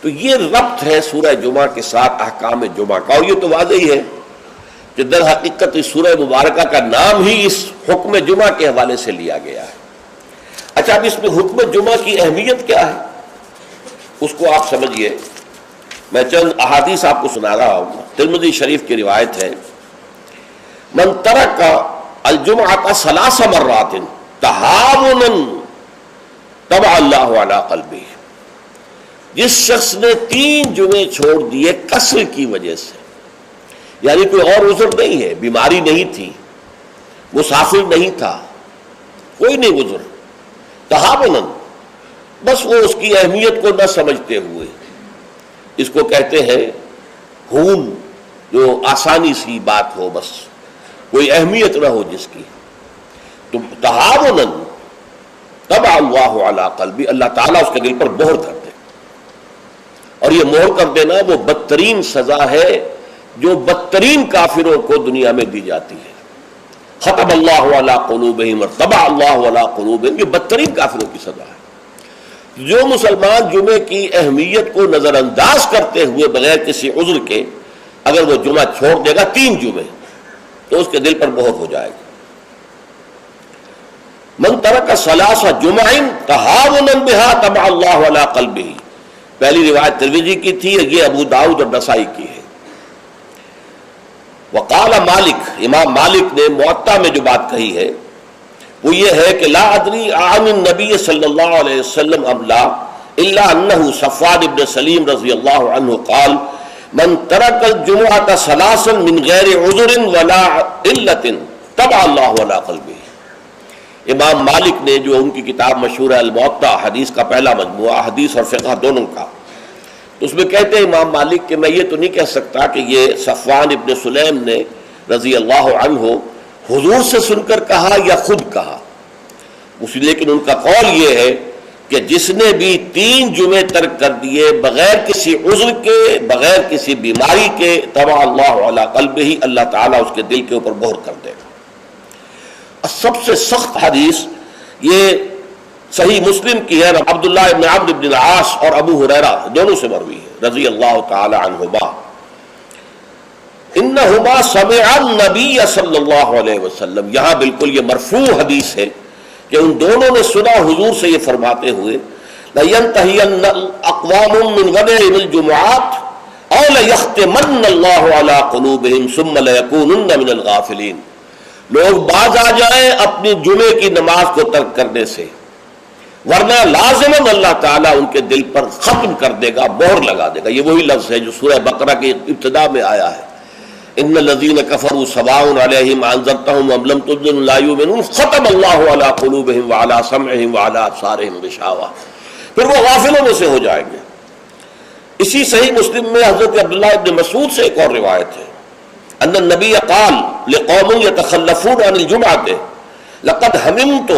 تو یہ ربط ہے سورہ جمعہ کے ساتھ احکام جمعہ کا، اور یہ تو واضح ہی ہے کہ در حقیقت اس سورہ مبارکہ کا نام ہی اس حکم جمعہ کے حوالے سے لیا گیا ہے۔ اچھا، اب اس میں حکم جمعہ کی اہمیت کیا ہے اس کو آپ سمجھیے۔ میں چند احادیث آپ کو سنا رہا ہوں۔ ترمذی شریف کی روایت ہے، من ترک الجمعۃ ثلاث مرات تہاونا طبع اللہ علی قلبہ، جس شخص نے 3 جمعے چھوڑ دیے کسر کی وجہ سے، یعنی کوئی اور عذر نہیں ہے، بیماری نہیں تھی، مسافر نہیں تھا، کوئی نہیں عذر، تہاونا، بس وہ اس کی اہمیت کو نہ سمجھتے ہوئے، اس کو کہتے ہیں ہون، جو آسانی سی بات ہو، بس کوئی اہمیت نہ ہو جس کی، تو تہاونا طبع اللہ علی قلبی، اللہ تعالیٰ اس کے دل پر مہر کر دے۔ اور یہ مہر کر دینا وہ بدترین سزا ہے جو بدترین کافروں کو دنیا میں دی جاتی ہے۔ ختم اللہ علی قلوبہم اور طبع اللہ علی قلوبہم، یہ بدترین کافروں کی سزا ہے۔ جو مسلمان جمعے کی اہمیت کو نظر انداز کرتے ہوئے بغیر کسی عذر کے اگر وہ جمعہ چھوڑ دے گا 3 جمعے، تو اس کے دل پر مہر ہو جائے گا۔ من ترک ثلاث جمع تہاونا بہا طبع اللہ علی قلبہ، پہلی روایت ترمذی کی تھی، یہ ابو داؤد اور نسائی کی ہے۔ وقال مالک، امام مالک نے موطا میں جو بات کہی ہے وہ یہ ہے کہ لا ادری عن النبی صلی اللہ علیہ وسلم ام لا الا انہ صفوان بن سلیم رضی اللہ عنہ قال من ترک الجمعۃ ثلاثا من غیر عذر ولا علت طبع اللہ علی قلبہ۔ امام مالک نے جو ان کی کتاب مشہور ہے الموطا، حدیث کا پہلا مجموعہ، حدیث اور فقہ دونوں کا، تو اس میں کہتے ہیں امام مالک کہ میں یہ تو نہیں کہہ سکتا کہ یہ صفوان ابن سلیم نے رضی اللہ عنہ حضور سے سن کر کہا یا خود کہا، لیکن ان کا قول یہ ہے کہ جس نے بھی 3 جمعے ترک کر دیے بغیر کسی عذر کے، بغیر کسی بیماری کے، طبع اللہ علی قلبہ، اللہ تعالیٰ اس کے دل کے اوپر مہر کر دے گا۔ سب سے سخت حدیث یہ صحیح مسلم کی ہے، عبداللہ ابن عمرو بن العاص اور ابو ہریرہ دونوں سے مروی ہے رضی اللہ تعالی عنہما، انہما سمع النبی صلی اللہ علیہ وسلم، یہاں بالکل یہ مرفوع حدیث ہے کہ ان دونوں نے سنا حضور سے یہ فرماتے ہوئے لَيَنْتَهِيَنَّ أَقْوَامٌ مِّنْ غَدَرِ الْجُمُعَاتِ أَوْ لَيَخْتِمَنَّ اللَّهُ عَلَىٰ قُلُوبِهِمْ ثُمَّ لَيَكُونُنَّ مِنَ الْغَافِلِينَ، لوگ باز آ جائیں اپنی جمعے کی نماز کو ترک کرنے سے، ورنہ لازماً اللہ تعالیٰ ان کے دل پر ختم کر دے گا، مہر لگا دے گا۔ یہ وہی لفظ ہے جو سورہ بقرہ کی ابتدا میں آیا ہے، ان الذین کفروا سواء علیہم انذرتہم ام لم تنذرہم لا یؤمنون ختم اللہ علی قلوبہم وعلی سمعہم وعلی ابصارہم غشاوہ، پھر وہ غافلوں میں سے ہو جائیں گے۔ اسی صحیح مسلم میں حضرت عبداللہ ابن مسعود سے ایک اور روایت ہے، ان النبی قال لقوم یتخلفون عن الجمعۃ لقد ہممت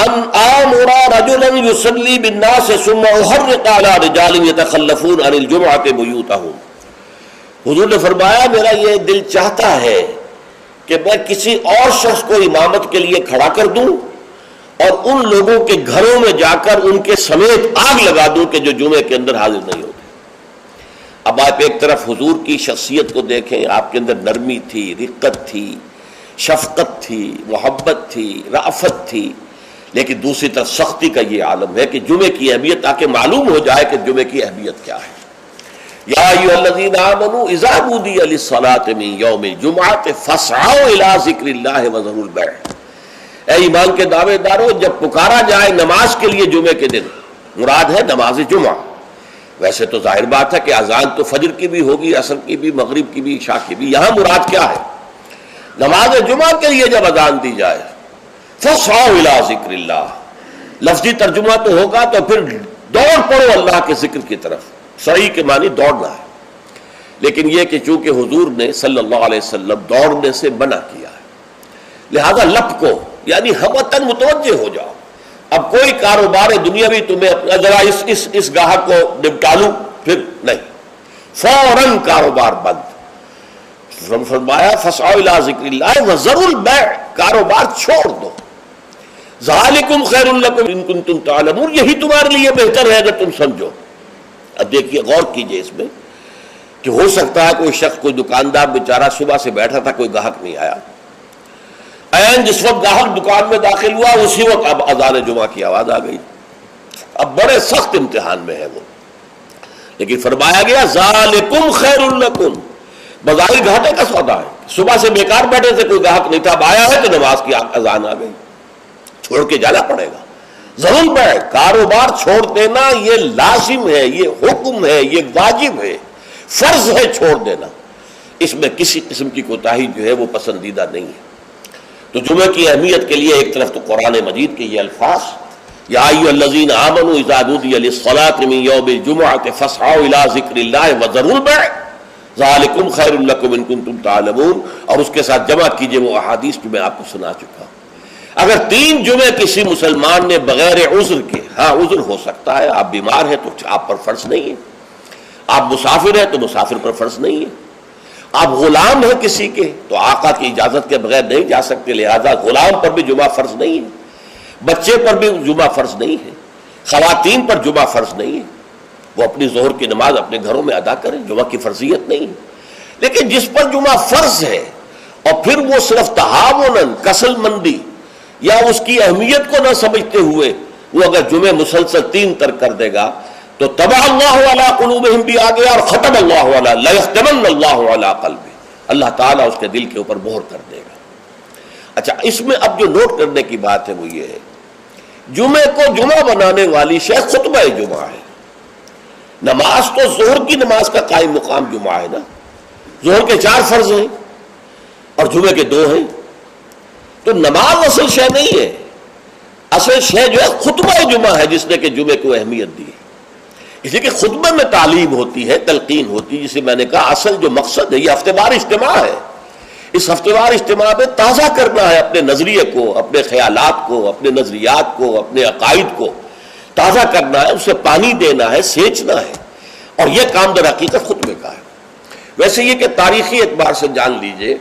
ان آمر رجلا یصلی بالناس ثم احرق علی رجال یتخلفون عن الجمعۃ بیوتہم، حضور نے فرمایا میرا یہ دل چاہتا ہے کہ میں کسی اور شخص کو امامت کے لیے کھڑا کر دوں اور ان لوگوں کے گھروں میں جا کر ان کے سمیت آگ لگا دوں کہ جو جمعے کے اندر حاضر نہیں ہوتے۔ اب آپ ایک طرف حضور کی شخصیت کو دیکھیں، آپ کے اندر نرمی تھی، رقت تھی، شفقت تھی، محبت تھی، رأفت تھی، لیکن دوسری طرف سختی کا یہ عالم ہے کہ جمعے کی اہمیت، تاکہ معلوم ہو جائے کہ جمعے کی اہمیت کیا ہے۔ یا ایھا الذین آمنوا اذا نودی للصلاۃ من یوم الجمعۃ فاسعوا الی ذکر اللہ وذروا البیع، اے ایمان کے دعوے دارو، جب پکارا جائے نماز کے لیے جمعے کے دن، مراد ہے نماز جمعہ۔ ویسے تو ظاہر بات ہے کہ اذان تو فجر کی بھی ہوگی، عصر کی بھی، مغرب کی بھی، عشاء کی بھی، یہاں مراد کیا ہے؟ نماز جمعہ کے لیے جب اذان دی جائے فاسعوا الی ذکر اللہ، لفظی ترجمہ تو ہوگا تو پھر دوڑ پڑو اللہ کے ذکر کی طرف، صحیح کے معنی دوڑنا ہے، لیکن یہ کہ چونکہ حضور نے صلی اللہ علیہ وسلم دوڑنے سے منع کیا ہے، لہذا لپ کو یعنی ہمتاً متوجہ ہو جاؤ۔ اب کوئی کاروبار دنیاوی تمہیں ذرا اس گاہک کو نپٹا لوں، پھر نہیں، فوراً کاروبار بند۔ فرمایا فاسعوا الی ذکر اللہ وذروا البیع، کاروبار چھوڑ دو، ذالکم خیر لکم ان کنتم تعلمون، یہی تمہارے لیے بہتر ہے اگر تم سمجھو۔ اب دیکھیے غور کیجئے اس میں کہ ہو سکتا ہے کوئی شخص، کوئی دکاندار بیچارہ صبح سے بیٹھا تھا، کوئی گاہک نہیں آیا، عین جس وقت گاہک دکان میں داخل ہوا اسی وقت اب اذان جمعہ کی آواز آ گئی. اب بڑے سخت امتحان میں ہے وہ، لیکن فرمایا گیا ذالکم خیر لکم، بظاہر گھاٹے کا سودا ہے، صبح سے بیکار بیٹھے تھے، کوئی گاہک نہیں تھا، اب آیا ہے تو نماز کی اذان آ گئی، چھوڑ کے جانا پڑے گا. ضرور پڑے، کاروبار چھوڑ دینا یہ لازم ہے، یہ حکم ہے، یہ واجب ہے، فرض ہے چھوڑ دینا، اس میں کسی قسم کی کوتاہی جو ہے وہ پسندیدہ نہیں ہے. تو جمعے کی اہمیت کے لیے ایک طرف تو قرآن مجید کے یہ الفاظ، یا ایھا الذین آمنوا اذا نودی للصلاۃ من یوم الجمعۃ فاسعوا الی ذکر اللہ وذروا البیع ذالکم خیر لکم ان کنتم تعلمون، اور اس کے ساتھ جمع کیجئے وہ احادیث جو میں آپ کو سنا چکا ہوں. اگر 3 جمعے کسی مسلمان نے بغیر عذر کے، ہاں عذر ہو سکتا ہے، آپ بیمار ہیں تو آپ پر فرض نہیں ہے، آپ مسافر ہیں تو مسافر پر فرض نہیں ہے، آپ غلام ہیں کسی کے تو آقا کی اجازت کے بغیر نہیں جا سکتے، لہذا غلام پر بھی جمعہ فرض نہیں ہے، بچے پر بھی جمعہ فرض نہیں ہے، خواتین پر جمعہ فرض نہیں ہے، وہ اپنی ظہر کی نماز اپنے گھروں میں ادا کریں، جمعہ کی فرضیت نہیں ہے. لیکن جس پر جمعہ فرض ہے اور پھر وہ صرف تہاوناً، کسل مندی یا اس کی اہمیت کو نہ سمجھتے ہوئے وہ اگر جمعے مسلسل 3 ترک کر دے گا تو طبع اللہ علی قلوبہم بھی آ گیا، اور ختم اللہ علی لیختمن اللہ علی قلبہ، اللہ تعالیٰ اس کے دل کے اوپر مہر کر دے گا. اچھا، اس میں اب جو نوٹ کرنے کی بات ہے وہ یہ ہے، جمعے کو جمعہ بنانے والی شے خطبہ جمعہ ہے. نماز تو ظہر کی نماز کا قائم مقام جمعہ ہے نا، ظہر کے 4 فرض ہیں اور جمعے کے 2 ہیں، تو نماز اصل شے نہیں ہے، اصل شے جو ہے خطبہ جمعہ ہے جس نے کہ جمعے کو اہمیت دی. اس لیے کہ خطبے میں تعلیم ہوتی ہے، تلقین ہوتی ہے، جسے میں نے کہا اصل جو مقصد ہے یہ ہفتہ وار اجتماع ہے. اس ہفتہ وار اجتماع میں تازہ کرنا ہے اپنے نظریے کو، اپنے خیالات کو، اپنے نظریات کو، اپنے عقائد کو تازہ کرنا ہے، اسے پانی دینا ہے، سینچنا ہے، اور یہ کام در حقیقت خطبے کا ہے. ویسے یہ کہ تاریخی اعتبار سے جان لیجئے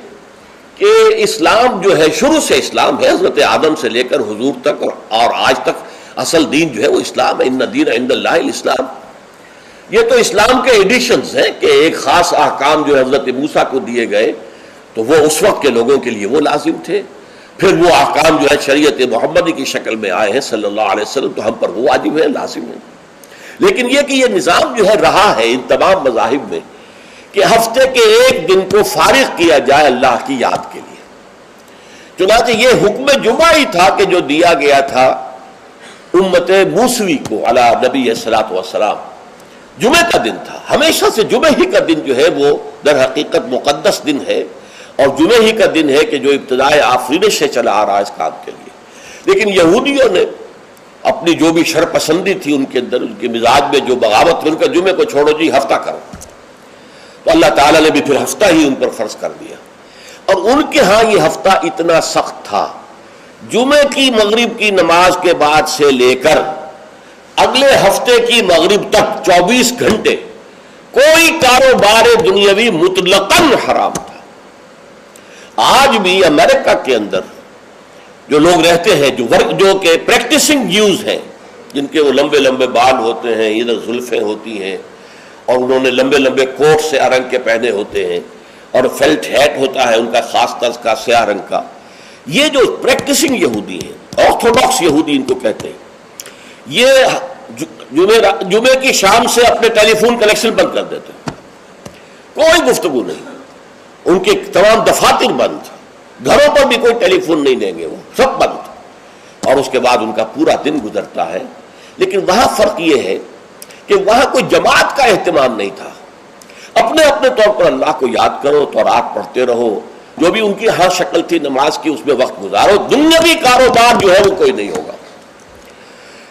کہ اسلام جو ہے شروع سے اسلام ہے، حضرت آدم سے لے کر حضور تک اور آج تک اصل دین جو ہے وہ اسلام ہے. ان الدین عند اللہ الاسلام. یہ تو اسلام کے ایڈیشنز ہیں کہ ایک خاص احکام جو حضرت موسیٰ کو دیے گئے تو وہ اس وقت کے لوگوں کے لیے وہ لازم تھے، پھر وہ احکام جو ہے شریعت محمدی کی شکل میں آئے ہیں صلی اللہ علیہ وسلم تو ہم پر وہ واجب ہے، لازم ہے. لیکن یہ کہ یہ نظام جو ہے رہا ہے ان تمام مذاہب میں کہ ہفتے کے ایک دن کو فارغ کیا جائے اللہ کی یاد کے لیے. چنانچہ یہ حکم جمعہ ہی تھا کہ جو دیا گیا تھا امت موسوی کو علی نبی الصلاۃ والسلام. جمعے کا دن تھا، ہمیشہ سے جمعے ہی کا دن جو ہے وہ در حقیقت مقدس دن ہے، اور جمعے ہی کا دن ہے کہ جو ابتدائے آفرینش سے چلا آ رہا ہے اس کام کے لیے. لیکن یہودیوں نے اپنی جو بھی شر پسندی تھی ان کے اندر، ان کے مزاج میں جو بغاوت تھی، ان کا جمعے کو چھوڑو جی ہفتہ کرو، تو اللہ تعالیٰ نے بھی پھر ہفتہ ہی ان پر فرض کر دیا. اور ان کے ہاں یہ ہفتہ اتنا سخت تھا، جمعے کی مغرب کی نماز کے بعد سے لے کر اگلے ہفتے کی مغرب تک 24 گھنٹے کوئی کاروبار دنیاوی مطلقاً حرام تھا. آج بھی امریکہ کے اندر جو لوگ رہتے ہیں، جو کہ پریکٹسنگ جیوز ہیں، جن کے وہ لمبے لمبے بال ہوتے ہیں، ادھر زلفیں ہوتی ہیں، اور انہوں نے لمبے لمبے کوٹ سیاہ رنگ کے پہنے ہوتے ہیں، اور فیلٹ ہیٹ ہوتا ہے ان کا خاص طرز کا سیاہ رنگ کا. یہ جو پریکٹسنگ یہودی ہیں، آرتھوڈاکس یہودی ان کو کہتے ہیں، یہ جمعے کی شام سے اپنے ٹیلی فون کنیکشن بند کر دیتے ہیں، کوئی گفتگو نہیں، ان کے تمام دفاتر بند، گھروں پر بھی کوئی ٹیلی فون نہیں دیں گے، وہ سب بند، اور اس کے بعد ان کا پورا دن گزرتا ہے. لیکن وہاں فرق یہ ہے کہ وہاں کوئی جماعت کا اہتمام نہیں تھا، اپنے اپنے طور پر اللہ کو یاد کرو، تورات پڑھتے رہو، جو بھی ان کی ہاں شکل تھی نماز کی اس میں وقت گزارو، دنیاوی کاروبار جو ہے وہ کوئی نہیں ہوگا.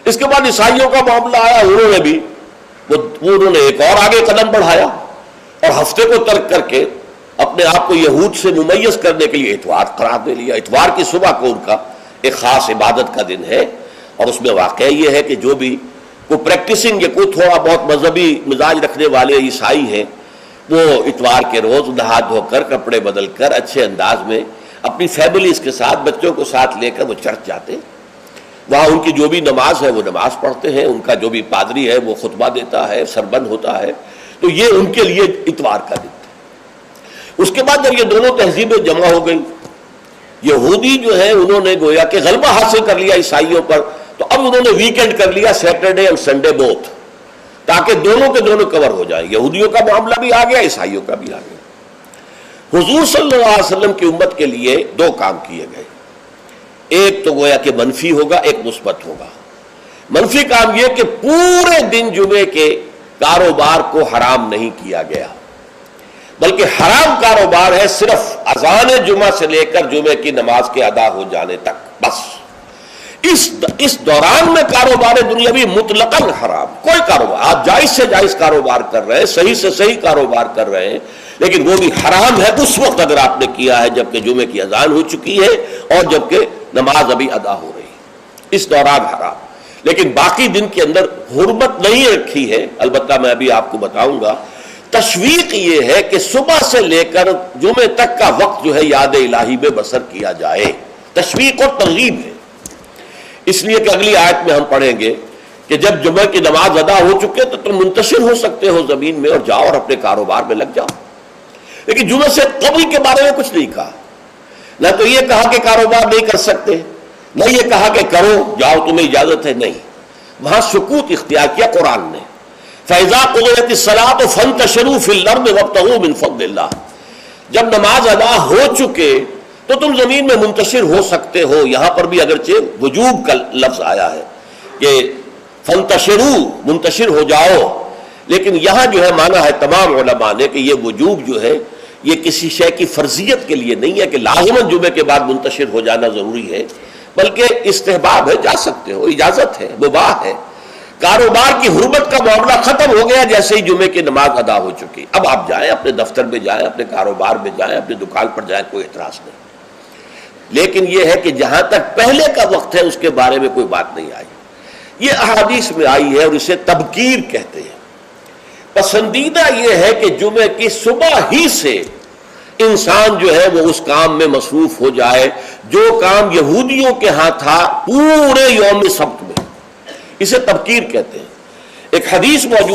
اس کے بعد عیسائیوں کا معاملہ آیا، انہوں نے ایک اور آگے قدم بڑھایا اور ہفتے کو ترک کر کے اپنے آپ کو یہود سے ممیز کرنے کے لیے اتوار قرار دے لیا. اتوار کی صبح کو ان کا ایک خاص عبادت کا دن ہے، اور اس میں واقعہ یہ ہے کہ جو بھی کوئی پریکٹسنگ یا کوئی تھوڑا بہت مذہبی مزاج رکھنے والے عیسائی ہیں، وہ اتوار کے روز نہا دھو کر کپڑے بدل کر اچھے انداز میں اپنی فیملیز کے ساتھ، بچوں کو ساتھ لے کر وہ چرچ جاتے. وہاں ان کی جو بھی نماز ہے وہ نماز پڑھتے ہیں، ان کا جو بھی پادری ہے وہ خطبہ دیتا ہے، سربند ہوتا ہے، تو یہ ان کے لیے اتوار کا دن تھا۔ اس کے بعد جب یہ دونوں تہذیبیں جمع ہو گئی، یہودی جو ہے انہوں نے گویا کہ غلبہ حاصل کر لیا عیسائیوں پر، تو اب انہوں نے ویکینڈ کر لیا، سیٹرڈے اور سنڈے بوتھ، تاکہ دونوں کے دونوں کور ہو جائیں۔ یہودیوں کا معاملہ بھی آ گیا، عیسائیوں کا بھی آ گیا۔ حضور صلی اللہ علیہ وسلم کی امت کے لیے دو کام کیے گئے، ایک تو گویا کہ منفی ہوگا، ایک مثبت ہوگا۔ منفی کام یہ کہ پورے دن جمعے کے کاروبار کو حرام نہیں کیا گیا، بلکہ حرام کاروبار ہے صرف اذان جمعہ سے لے کر جمعے کی نماز کے ادا ہو جانے تک، بس اس دوران میں کاروبار دنیاوی مطلقاً حرام۔ کوئی کاروبار آپ جائز سے جائز کاروبار کر رہے ہیں، صحیح سے صحیح کاروبار کر رہے ہیں، لیکن وہ بھی حرام ہے اس وقت اگر آپ نے کیا ہے جبکہ جمعے کی اذان ہو چکی ہے اور جبکہ نماز ابھی ادا ہو رہی ہے، اس دوران حرام۔ لیکن باقی دن کے اندر حرمت نہیں رکھی ہے، البتہ میں ابھی آپ کو بتاؤں گا۔ تشویق یہ ہے کہ صبح سے لے کر جمعے تک کا وقت جو ہے یاد الہی میں بسر کیا جائے، تشویق اور ترغیب ہے۔ اس لیے کہ اگلی آیت میں ہم پڑھیں گے کہ جب جمعہ کی نماز ادا ہو چکے تو تم منتشر ہو سکتے ہو زمین میں اور جاؤ اور اپنے کاروبار میں لگ جاؤ۔ لیکن جمعہ سے قبل کے بارے میں کچھ نہیں کہا، نہ تو یہ کہا کہ کاروبار نہیں کر سکتے، نہ یہ کہا کہ کرو جاؤ تمہیں اجازت ہے، نہیں، وہاں سکوت اختیار کیا قرآن نے۔ فَإِذَا قُضِيَتِ الصَّلَاةُ فَانتَشِرُوا فِي الْأَرْضِ وَابْتَغُوا مِن فَضْلِ اللَّهِ، جب نماز ادا ہو چکے تو تم زمین میں منتشر ہو سکتے ہو۔ یہاں پر بھی اگرچہ وجوب کا لفظ آیا ہے کہ فَانتَشِرُوا، منتشر ہو جاؤ، لیکن یہاں جو ہے مانا ہے تمام علماء نے کہ یہ وجوب جو ہے یہ کسی شے کی فرضیت کے لیے نہیں ہے کہ لازماً جمعے کے بعد منتشر ہو جانا ضروری ہے، بلکہ استحباب ہے، جا سکتے ہو، اجازت ہے، مباح ہے۔ کاروبار کی حرمت کا معاملہ ختم ہو گیا جیسے ہی جمعے کی نماز ادا ہو چکی، اب آپ جائیں، اپنے دفتر میں جائیں، اپنے کاروبار میں جائیں، اپنی دکان پر جائیں، کوئی اعتراض نہیں۔ لیکن یہ ہے کہ جہاں تک پہلے کا وقت ہے اس کے بارے میں کوئی بات نہیں آئی، یہ احادیث میں آئی ہے اور اسے تبکیر کہتے ہیں۔ پسندیدہ یہ ہے کہ جمعے کی صبح ہی سے انسان جو ہے وہ اس کام میں مصروف ہو جائے جو کام یہودیوں کے ہاں تھا پورے یوم سبت میں، اسے تبکیر کہتے ہیں۔ ایک حدیث موجود